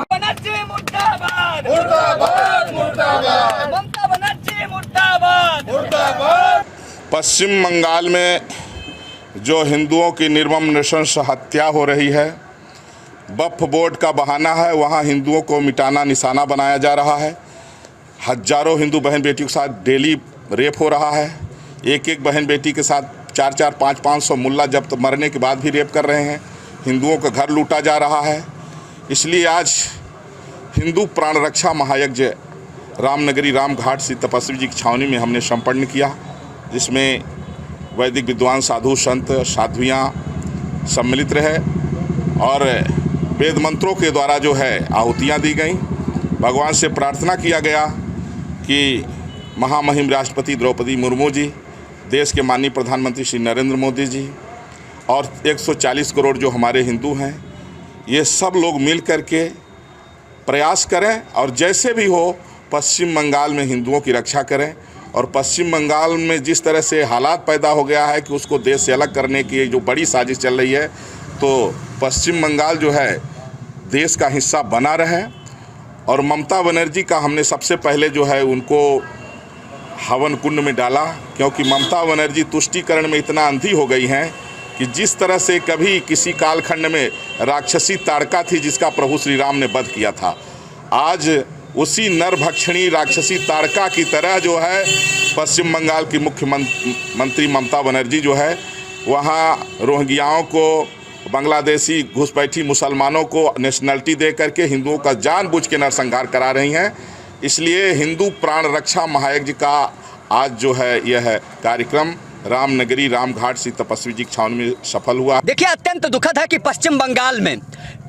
बनर्जी मुर्दाबाद, मुर्दाबाद मुर्दाबाद, ममता बनर्जी मुर्दाबाद, मुर्दाबाद। पश्चिम बंगाल में जो हिंदुओं की निर्मम नृशंस हत्या हो रही है, वक्फ बोर्ड का बहाना है, वहाँ हिंदुओं को मिटाना निशाना बनाया जा रहा है। हजारों हिंदू बहन बेटियों के साथ डेली रेप हो रहा है। एक एक बहन बेटी के साथ 4-4, 500-500 मुल्ला जब तक मरने के बाद भी रेप कर रहे हैं। हिंदुओं का घर लूटा जा रहा है। इसलिए आज हिंदू प्राण रक्षा महायज्ञ रामनगरी रामघाट श्री तपस्वी जी की छावनी में हमने संपन्न किया, जिसमें वैदिक विद्वान साधु संत साध्वियाँ सम्मिलित रहे और वेद मंत्रों के द्वारा जो है आहुतियाँ दी गईं। भगवान से प्रार्थना किया गया कि महामहिम राष्ट्रपति द्रौपदी मुर्मू जी, देश के माननीय प्रधानमंत्री श्री नरेंद्र मोदी जी और 140 करोड़ जो हमारे हिंदू हैं, ये सब लोग मिल कर के प्रयास करें और जैसे भी हो पश्चिम बंगाल में हिंदुओं की रक्षा करें। और पश्चिम बंगाल में जिस तरह से हालात पैदा हो गया है कि उसको देश से अलग करने की जो बड़ी साजिश चल रही है, तो पश्चिम बंगाल जो है देश का हिस्सा बना रहे। और ममता बनर्जी का हमने सबसे पहले जो है उनको हवन कुंड में डाला, क्योंकि ममता बनर्जी तुष्टीकरण में इतना अंधी हो गई हैं कि जिस तरह से कभी किसी कालखंड में राक्षसी ताड़का थी जिसका प्रभु श्री राम ने वध किया था, आज उसी नरभक्षणी राक्षसी ताड़का की तरह जो है पश्चिम बंगाल की मुख्यमंत्री ममता बनर्जी जो है वहाँ रोहिंग्याओं को, बांग्लादेशी घुसपैठी मुसलमानों को नेशनलिटी दे करके हिंदुओं का जानबूझ के नरसंहार करा रही हैं। इसलिए हिंदू प्राण रक्षा महायज्ञ का आज जो है यह कार्यक्रम रामनगरी रामघाट श्री तपस्वी जी की छावनी में सफल हुआ। देखिए, अत्यंत दुखद है कि पश्चिम बंगाल में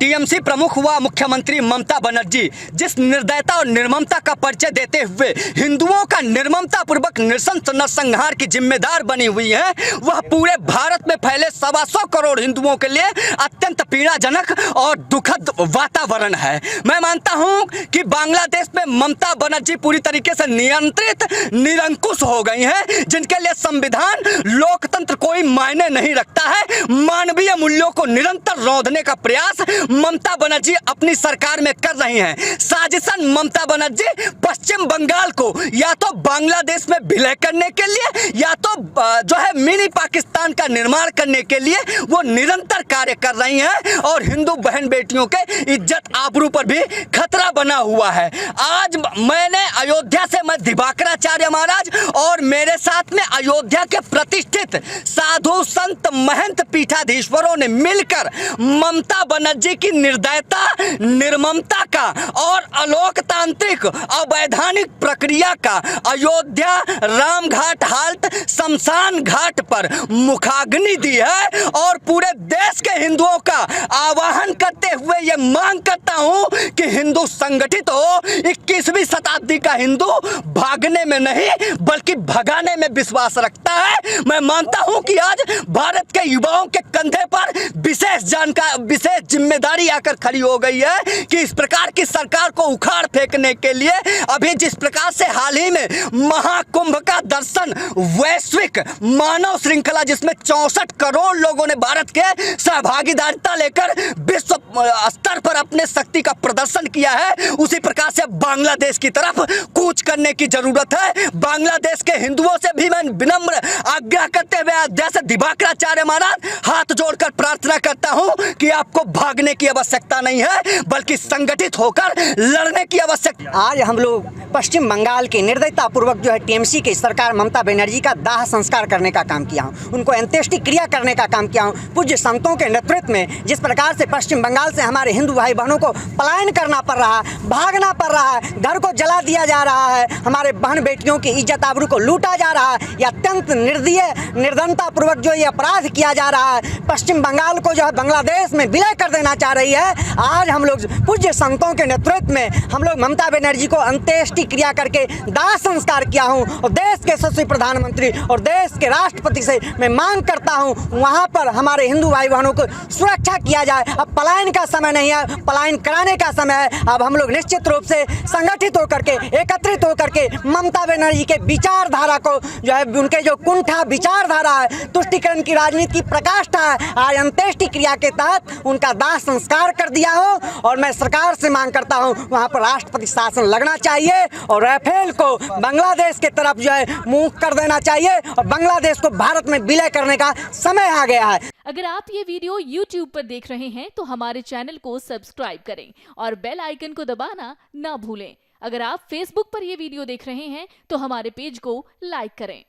टीएमसी प्रमुख हुआ मुख्यमंत्री ममता बनर्जी जिस निर्दयता और निर्ममता का परिचय देते हुए हिंदुओं का निर्ममता पूर्वक नृशंस नरसंहार की जिम्मेदार बनी हुई है, वह पूरे भारत में फैले 125 करोड़ हिंदुओं के लिए अत्यंत पीड़ाजनक और दुखद वातावरण है। मैं मानता हूं कि बांग्लादेश में ममता बनर्जी पूरी तरीके से नियंत्रित निरंकुश हो गई हैं, जिनके लिए संविधान लोकतंत्र कोई मायने नहीं रखता है। मानवीय मूल्यों को निरंतर रौंदने का प्रयास ममता बनर्जी अपनी सरकार में कर रही हैं। साजिशन ममता बनर्जी पश्चिम बंगाल को या तो बांग्लादेश में विलय करने के लिए या तो जो है मिनी पाकिस्तान का निर्माण करने के लिए वो निरंतर कार्य कर रही हैं और हिंदू बहन बेटियों के इज्जत आबरू पर भी खतरा बना हुआ है। आज मैंने अयोध्या से मैं दिवाकराचार्य महाराज और मेरे साथ में अयोध्या के प्रतिष्ठित साधु संत महंत पीठाधीश्वरों ने मिलकर ममता बनर्जी की निर्दयता, निर्ममता का और अलोकतांत्रिक अवैधानिक प्रक्रिया का अयोध्या रामघाट हाल्ट शमशान घाट पर मुखाग्नि दी है और पूरे देश के हिंदुओं का आह्वान करते हुए ये मांग करता हूं कि हिंदू संगठित हो। 21वीं शताब्दी का हिंदू भागने में नहीं बल्कि भगाने में विश्वास रखता है। मैं मानता हूं कि आज भारत के युवाओं के कंधे पर विशेष जिम्मेदारी आकर खड़ी हो गई है कि इस प्रकार की सरकार को उखाड़ फेंकने के लिए अभी जिस प्रकार से हाल ही में महाकुंभ का दर्शन वैश्विक मानव श्रृंखला जिसमें 64 करोड़ लोगों ने भारत के सहभागिता लेकर विश्व स्तर पर अपने शक्ति का प्रदर्शन किया है, उसी प्रकार से बांग्लादेश की तरफ कूच करने की जरूरत है। बांग्लादेश के हिंदुओं से भी मैं विनम्र आग्रह करते हुए अध्यक्ष दिवाकराचार्य महाराज हाथ जोड़कर प्रार्थना करता हूं कि आपको भागने की आवश्यकता नहीं है बल्कि संगठित होकर लड़ने की आवश्यकता। आज हम लोग पश्चिम बंगाल की निर्दयता पूर्वक जो है टीएमसी की सरकार ममता बनर्जी का दाह संस्कार करने का काम किया हूँ, उनको अंत्येष्टि क्रिया करने का काम किया हूँ। पूज्य संतों के नेतृत्व में जिस प्रकार से पश्चिम बंगाल से हमारे हिंदू भाई बहनों को पलायन करना पड़ रहा है, भागना पड़ रहा है, घर को जला दिया जा रहा है, हमारे बहन बेटियों की इज्जत आबरू को लूटा जा रहा है, यह अत्यंत निर्दयता पूर्वक जो ये अपराध किया जा रहा है, पश्चिम बंगाल को जो है बांग्लादेश में विलय कर देना चाह रही है। आज हम लोग पूज्य संतों के नेतृत्व में हम लोग ममता बनर्जी को अंत्येष्टि क्रिया करके दाह संस्कार किया हूं और देश के यशस्वी प्रधानमंत्री और देश के राष्ट्रपति से मैं मांग करता हूं वहां पर हमारे हिंदू भाई बहनों को सुरक्षा किया जाए। अब पलायन का समय नहीं है, पलायन कराने का समय है। अब हम लोग निश्चित रूप से संगठित होकर के एकत्रित होकर के ममता बनर्जी के विचारधारा को जो है उनके जो कुंठ झूठा विचारधारा है, तुष्टिकरण की राजनीति की प्रकाष्ठा है, आज अंत्येष्टि क्रिया के तहत उनका दाह संस्कार कर दिया हो। और मैं सरकार से मांग करता हूं वहां पर राष्ट्रपति शासन लगना चाहिए और राफेल को बांग्लादेश के तरफ जो है मुंह कर देना चाहिए और बांग्लादेश को भारत में विलय करने का समय आ गया है। अगर आप ये वीडियो YouTube पर देख रहे हैं तो हमारे चैनल को सब्सक्राइब करें और बेल आइकन को दबाना ना भूलें। अगर आप Facebook पर ये वीडियो देख रहे हैं तो हमारे पेज को लाइक करें।